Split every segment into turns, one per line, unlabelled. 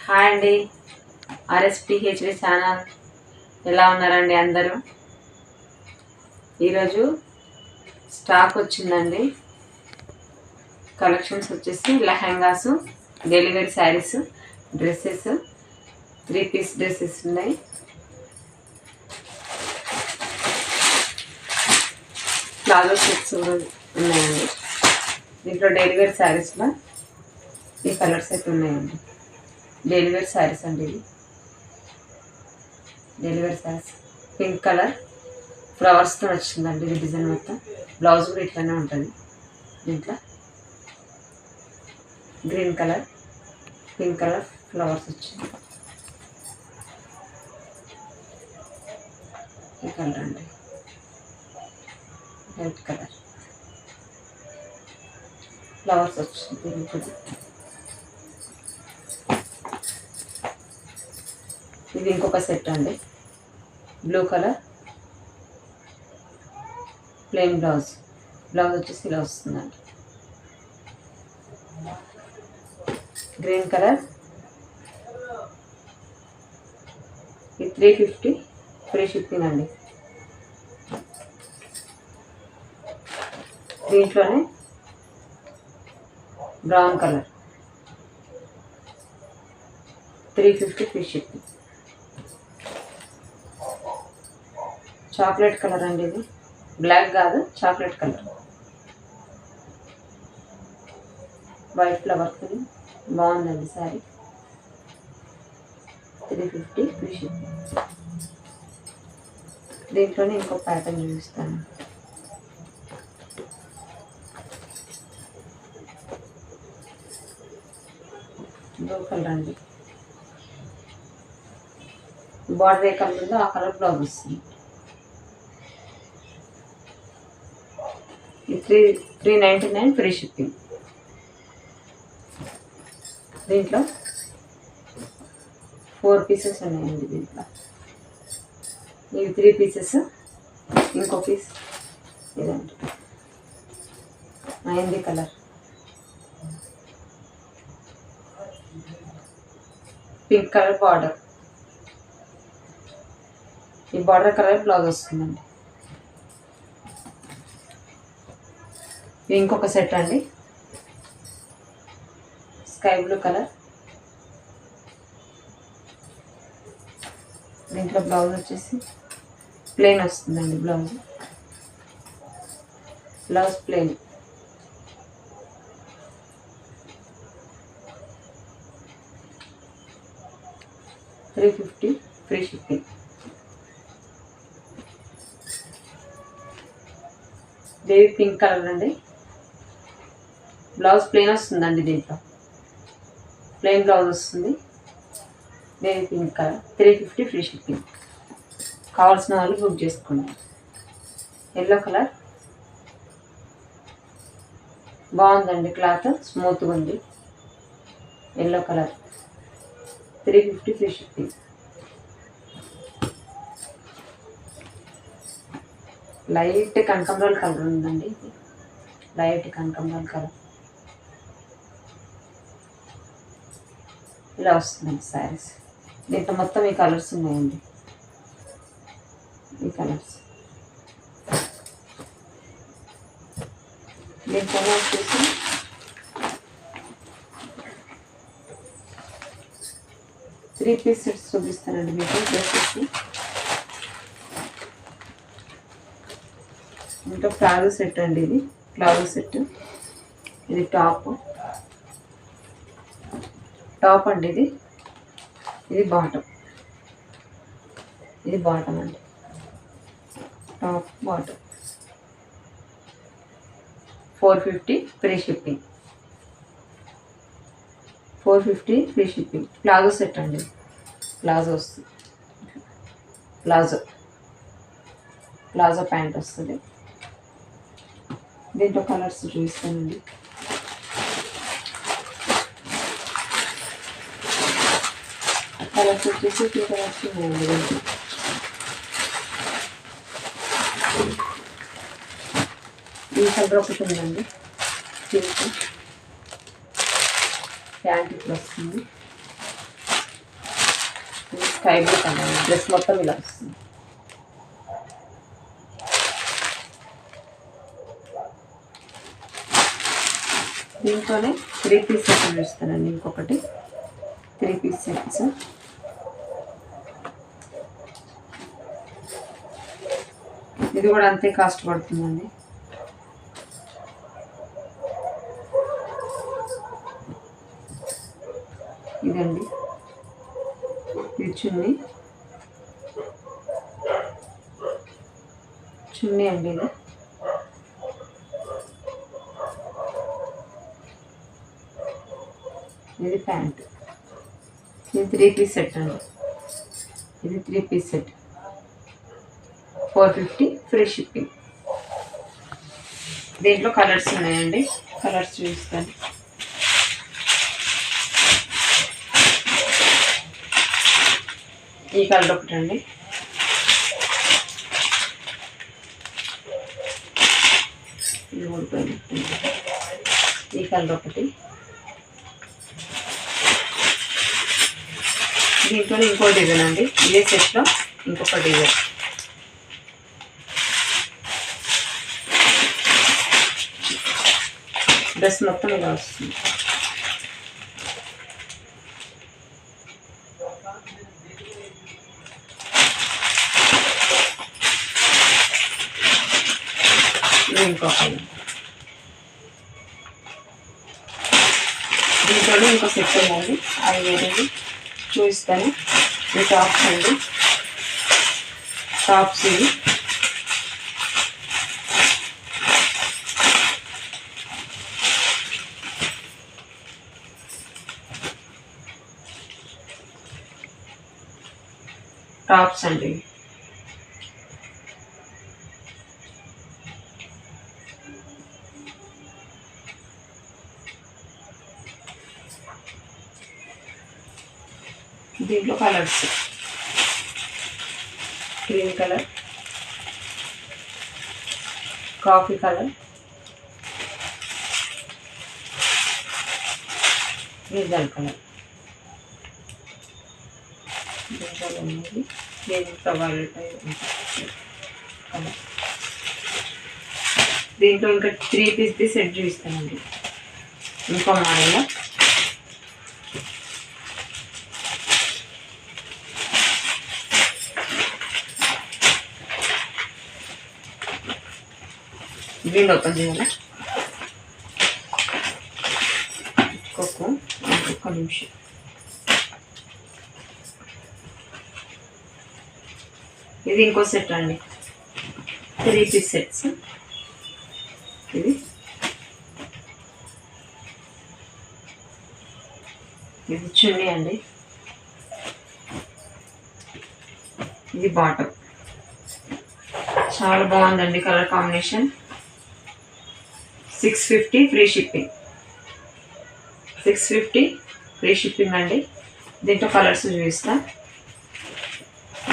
Hi అండి. ఆర్ఎస్పిహెచ్డి channel ఎలా ఉన్నారండి అందరూ? ఈరోజు స్టాక్ వచ్చిందండి. కలెక్షన్స్ వచ్చేసి lehengas, delivery saris, dresses, 3 piece dresses ఉన్నాయి. ప్లాజో సెట్స్ కూడా ఉన్నాయండి. దీంట్లో డెలివరీ శారీస్లో ఈ కలర్స్ అయితే ఉన్నాయండి. డెలివరీ శారీస్ అండి. ఇది డెలివరీ శారీస్ పింక్ కలర్ ఫ్లవర్స్తో వచ్చిందండి. ఇది డిజైన్ మొత్తం. బ్లౌజ్ కూడా ఇట్లానే ఉంటుంది. దీంట్లో green colour, pink colour flowers వచ్చింది. ఈ కలర్ అండి, వైట్ కలర్ ఫ్లవర్స్ వచ్చింది. ఇది ఇంకొక సెట్ అండి. బ్లూ కలర్ ప్లెయిన్ బ్లౌజ్ వచ్చేసి ఇలా వస్తుందండి. గ్రీన్ కలర్ ఇది 350 ఫ్రీ షిప్పింగ్ అండి. దీంట్లోనే brown colour 350 free shipping. Chocolate colour అండి. ఇది బ్లాక్ కాదు, చాక్లెట్ కలర్, వైట్ ఫ్లవర్ బాగుందండి శారీ. 350 free shipping. దీంట్లోనే ఇంకో ప్యాటర్న్ చూపిస్తాను. బ్లూ కలర్ అండి. బార్డర్ ఏ కలర్ ఉందో ఆ కలర్ బ్లౌజ్ వస్తుంది. 399 ఫ్రీ షిప్పింగ్. దీంట్లో 4 పీసెస్ ఉన్నాయండి. దీంట్లో ఇవి 3 పీసెస్, ఇంకో పీస్ ఇదండి mehndi colour, pink colour border. ఈ బార్డర్ కలర్ బ్లౌజ్ వస్తుందండి. ఇంకొక సెట్ అండి. Sky blue colour. దీంట్లో బ్లౌజ్ వచ్చేసి ప్లెయిన్ వస్తుందండి. Blouse plain. $350 free shipping. Devi pink colour అండి. బ్లౌజ్ ప్లెయిన్ వస్తుందండి. దీంట్లో ప్లెయిన్ బ్లౌజ్ వస్తుంది. Devi pink colour 350 free shipping. కావాల్సిన వాళ్ళు బుక్ చేసుకోండి. ఎల్లో కలర్ బాగుందండి. క్లాత్ స్మూత్గా ఉంది. Yellow colour 350 free shipping. Light కనకాంబరాల కలర్ ఉందండి. లైట్ కనకాంబరాల కలర్ ఇలా వస్తుందండి శారీస్. దీంట్లో మొత్తం ఈ కలర్స్ ఉన్నాయండి. ఈ కలర్స్ దీంట్లో వచ్చేసి త్రీ పీస్ సెట్స్ చూపిస్తానండి మీకు. డ్రెస్సెస్ ఇంకా ప్లాజో సెట్ అండి. ఇది ప్లాజో సెట్. ఇది టాప్ అండి. ఇది బాటమ్. ఇది బాటమ్ అండి. Top bottom 450 free shipping. 450 free shipping. Palazzo set అండి. ప్లాజో వస్తుంది. ప్లాజో ప్యాంట్ వస్తుంది. దీంట్లో కలర్స్ చూపిస్తానండి. కలర్స్ వచ్చేసి 2 కలర్స్ ఉన్నాయండి. దీంట్లో ఈ కలర్ ఒకటి ఉందండి. పింక్ ప్యాంట్ ఇట్లా వస్తుంది. Sky blue colour. డ్రెస్ మొత్తం ఇలా వస్తుంది. దీంట్లోనే 3 పీస్ సెట్ చూస్తానండి. ఇంకొకటి 3 పీస్ సెట్స్. ఇది కూడా అంతే కాస్ట్ పడుతుందండి. ఇదండి, ఇది చున్నీ అండి. ఇది ప్యాంట్. ఇది 3 పీస్ సెట్ అండి. ఇది 3 పీస్ సెట్ 450 ఫ్రీ షిప్పింగ్. దీంట్లో కలర్స్ ఉన్నాయండి. కలర్స్ చూస్తాను. ఈ కలర్ ఒకటి అండి. ఈ కలర్ ఒకటి. దీంట్లో ఇంకో డిజైన్ అండి. ఇదే సెట్లో ఇంకొక డిజైన్. డ్రెస్ మొత్తం ఇలా వస్తుంది. ఇంకొక దీంట్లో ఇంకో సెట్ ఉందండి. అది వేరేది చూపిస్తాను. ఈ టాప్స్ అండి. టాప్స్ ఇవి టాప్స్ అండి. దీంట్లో colours green colour, coffee colour, brinjal colour. Brinjal అనేది కలర్. దీంట్లో ఇంకా 3 పీస్ది సెట్ చూపిస్తానండి. ఇంకో మోడల్ గ్రీన్ ఓపెన్ చేయాలి. ఒక్క నిమిషం. ఇది ఇంకో సెట్ అండి. 3 పీస్ సెట్స్. ఇది చున్నీ అండి. ఇది బాటమ్. చాలా బాగుందండి colour combination. 650 free shipping. 650 free shipping అండి. దీంట్లో కలర్స్ చూపిస్తా.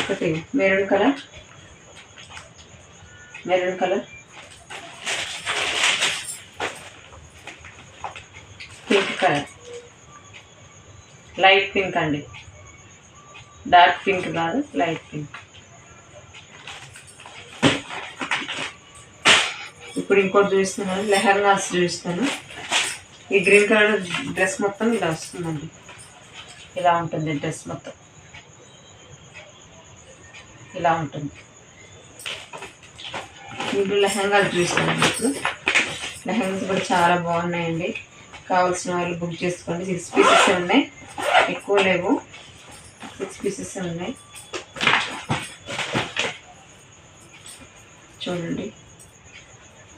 ఒకటి maroon colour, pink colour, light pink అండి. డార్క్ పింక్ కాదు, లైట్ పింక్. ఇప్పుడు ఇంకోటి చూపిస్తున్నాను. లెహంగాస్ చూపిస్తాను. ఈ గ్రీన్ కలర్ డ్రెస్ మొత్తం ఇలా వస్తుందండి. ఇలా ఉంటుంది డ్రెస్ మొత్తం. ఇలా ఉంటుంది. ఇప్పుడు లెహంగాస్ చూపిస్తానండి. ఇప్పుడు లెహంగాస్ కూడా చాలా బాగున్నాయండి. కావాల్సిన వాళ్ళు బుక్ చేసుకోండి. 6 పీసెస్ ఉన్నాయి, ఎక్కువ లేవు. 6 పీసెస్ ఉన్నాయి. చూడండి,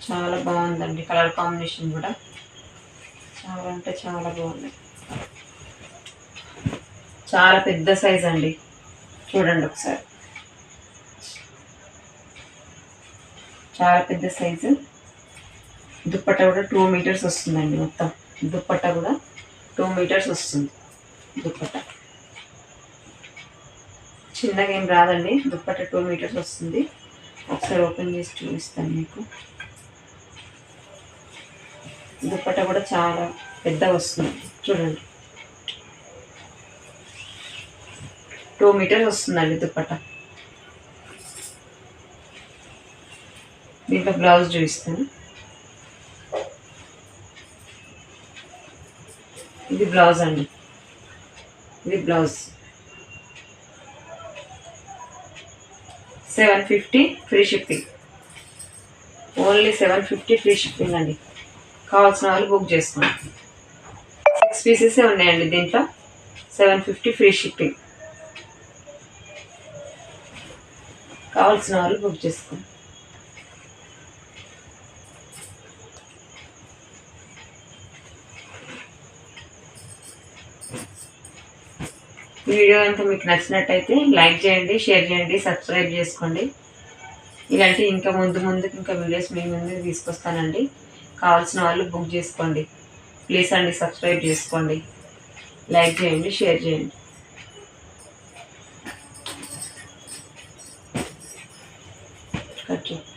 చాలా బాగుందండి. కలర్ కాంబినేషన్ కూడా చాలా అంటే చాలా బాగున్నాయి. చాలా పెద్ద సైజ్ అండి. చూడండి ఒకసారి, చాలా పెద్ద సైజు. దుప్పట్ట కూడా 2 మీటర్స్ వస్తుందండి. మొత్తం దుప్పట్ట కూడా 2 మీటర్స్ వస్తుంది. దుప్పట్ట చిన్నగా ఏం రాదండి. దుప్పట్ట 2 మీటర్స్ వస్తుంది. ఒకసారి ఓపెన్ చేసి చూపిస్తాను మీకు. దుప్పట్ట కూడా చాలా పెద్దగా వస్తుంది. చూడండి, 2 మీటర్స్ వస్తుందండి దుప్పట. దీంట్లో బ్లౌజ్ చూపిస్తాను. ఇది బ్లౌజ్ అండి, ఇది blouse. 750 free shipping, only 750 free shipping అండి. కావాల్సిన వాళ్ళు బుక్ చేసుకోండి. 6 పీసెసే ఉన్నాయండి దీంట్లో. 750 ఫ్రీ షిప్పింగ్. కావాల్సిన వాళ్ళు బుక్ చేసుకోండి. ఈ వీడియో కనుక మీకు నచ్చినట్టయితే లైక్ చేయండి, షేర్ చేయండి, సబ్స్క్రైబ్ చేసుకోండి. ఇలాంటి ఇంకా ముందుకు ఇంకా వీడియోస్ మీ ముందుకు తీసుకొస్తానండి. కావాల్సిన వాళ్ళు బుక్ చేసుకోండి. ప్లీజ్ అండి, సబ్స్క్రైబ్ చేసుకోండి, లైక్ చేయండి, షేర్ చేయండి. కట్ చేయండి.